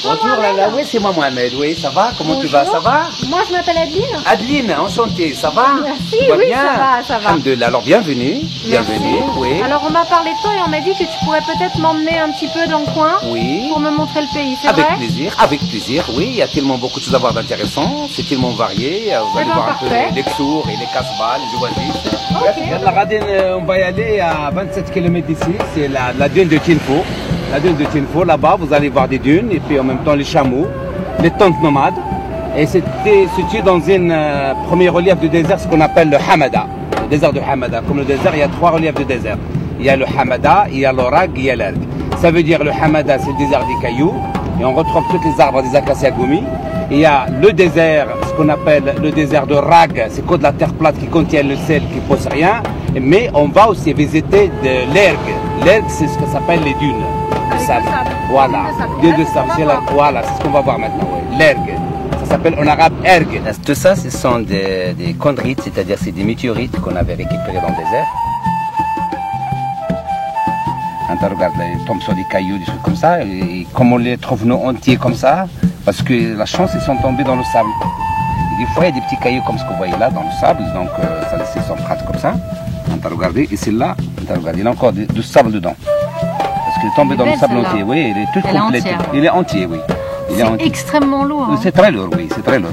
Bonjour Mohamed. Lala, oui c'est moi Mohamed, oui ça va, comment tu vas, ça va? Moi je m'appelle Adeline. Adeline, enchantée, ça va? Merci, Tu vas oui, bien? ça va. Alhamdulillah. Alors bienvenue, bienvenue, oui. Alors on m'a parlé de toi et on m'a dit que tu pourrais peut-être m'emmener un petit peu dans le coin Oui. pour me montrer le pays, c'est Avec vrai? plaisir, oui, il y a tellement beaucoup de choses à voir d'intéressant, c'est tellement varié, vous allez ben, voir un peu parfait. les Ksour et les Kasbah, les oasis. Ok. Yalla, Radin, on va y aller à 27 km d'ici, c'est la dune de Tinfour. La dune de Tinfour, là-bas vous allez voir des dunes et puis en même temps les chameaux, les tentes nomades. Et c'était situé dans une premier relief du désert, ce qu'on appelle le Hamada, le désert de Hamada. Comme le désert, il y a 3 reliefs de désert. Il y a le Hamada, il y a l'Orag, il y a l'Erg. Ça veut dire le Hamada, c'est le désert des cailloux. Et on retrouve tous les arbres des acacias goumi. Il y a le désert, ce qu'on appelle le désert de Rag, c'est que de la terre plate qui contient le sel, qui ne pose rien. Mais on va aussi visiter de l'Erg. L'Erg, c'est ce que s'appelle les dunes. Avec le sable. Voilà, Dunes dunes de de sable. sable. Voilà, c'est ce qu'on va voir maintenant. Oui. L'Erg. Ça s'appelle en arabe Erg. Tout ça, ce sont des chondrites, c'est-à-dire c'est des météorites qu'on avait récupérés dans le désert. Quand on regarde, ils tombent sur des cailloux, des trucs comme ça, et comme on les trouve nous entiers comme ça, parce que la chance, ils sont tombés dans le sable. Et des fois, il y a des petits cailloux comme ce que vous voyez là, dans le sable, donc ça laisse son empreintes comme ça. On a regardé, et celle-là, il y a encore du sable dedans. Parce qu'il est tombé dans le sable entier, oui, il est tout Elle est complet. entière. Il est entier, oui. Il est C'est entier. extrêmement lourd. Hein. C'est très lourd, oui, c'est très lourd.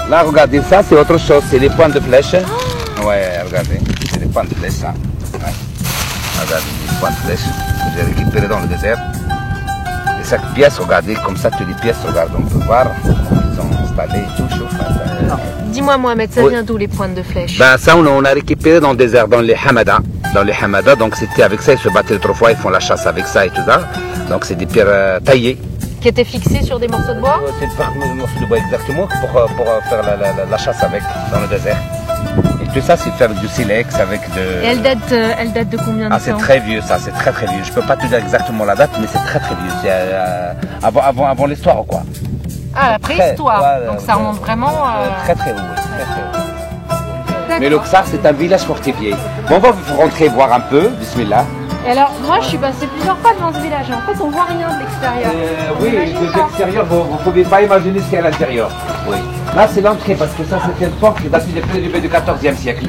Là, regardez, ça c'est autre chose, c'est les points de flèche. Ouais, regardez, c'est des points de flèche, ça. Ouais. Regardez, les points de flèche que j'ai récupérés dans le désert. Et chaque pièce, regardez, comme ça, toutes les pièces, regardez, on peut voir, ils sont installés et tout, chaud. Dis-moi Mohamed, ça Oui. vient d'où les pointes de flèche? Ben, ça, on a récupéré dans le désert, dans les Hamada. Dans les Hamada, donc c'était avec ça, ils se battaient autrefois, ils font la chasse avec ça et tout ça. Donc c'est des pierres taillées. Qui étaient fixées sur des morceaux de bois? C'est le morceau de bois exactement pour faire la chasse avec dans le désert. Et tout ça, c'est faire du silex avec de... Et elle date de combien de Ah, c'est temps? très vieux, ça, c'est très très vieux. Je peux pas te dire exactement la date, mais c'est très très vieux. C'est avant l'histoire, quoi. Ah, la préhistoire. Très, Donc ça remonte vraiment... Très très haut, oui, très très haut. Mais le Ksar, c'est un village fortifié. Bon, on va vous rentrer voir un peu, bismillah. Et alors, moi je suis passée plusieurs fois devant ce village. En fait, on voit rien de l'extérieur. Oui, J'imagine de pas. l'extérieur, vous ne pouvez pas imaginer ce qu'il y a à l'intérieur. Oui. Là, c'est l'entrée, parce que ça, c'était une porte qui date depuis le début du XIVe siècle.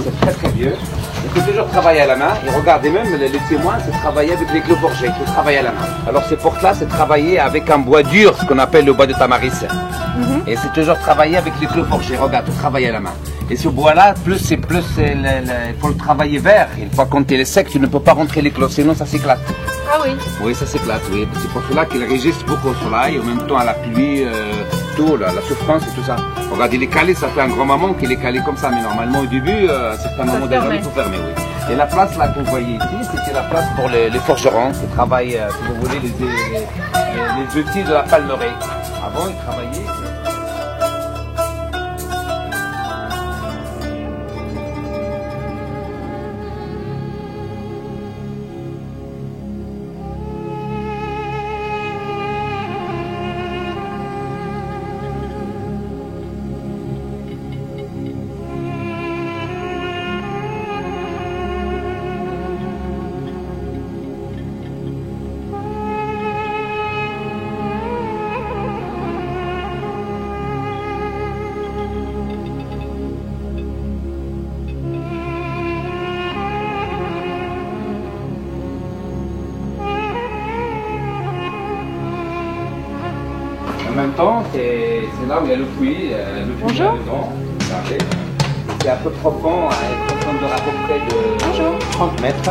C'est très très vieux. Il faut toujours travailler à la main. Et regardez même, les témoins, c'est travailler avec les clous forgés, il faut travailler à la main. Alors, ces portes-là, c'est travailler avec un bois dur, ce qu'on appelle le bois de tamaris. Et c'est toujours travailler avec les clous forgés. Regarde, faut travailler à la main. Et ce bois-là, il faut le travailler vert. Une fois qu'on est sec, tu ne peux pas rentrer les clous, sinon ça s'éclate. Ah oui. Oui, ça s'éclate, oui. C'est pour cela qu'il résiste beaucoup au soleil, en même temps à la pluie, tout, la souffrance et tout ça. Regarde, il est calé, ça fait un grand moment qu'il est calé comme ça, mais normalement au début, à un certain moment de la journée, il faut fermer, oui. Et la place là que vous voyez ici, c'était la place pour les forgerons qui travaillent, si vous voulez, les outils de la palmeraie. Avant, ils travaillaient. En même temps, c'est là où il y a le puits. Bonjour. Dedans. Regardez. C'est un peu profond, une profondeur à peu près de Bonjour. 30 mètres.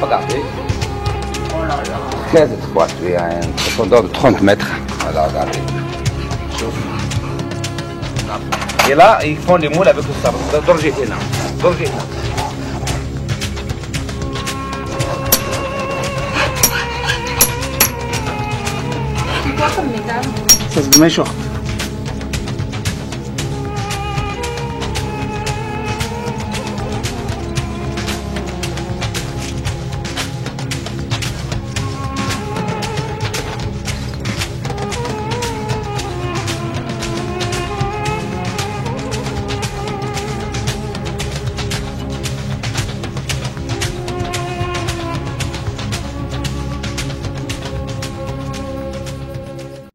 Regardez. Oh là là. Très étroite, oui, une profondeur de 30 mètres. Voilà, regardez. Et là, ils font les moules avec le sable. D'orgétina. D'orgétina. C'est quoi comme métal? Ça se met short.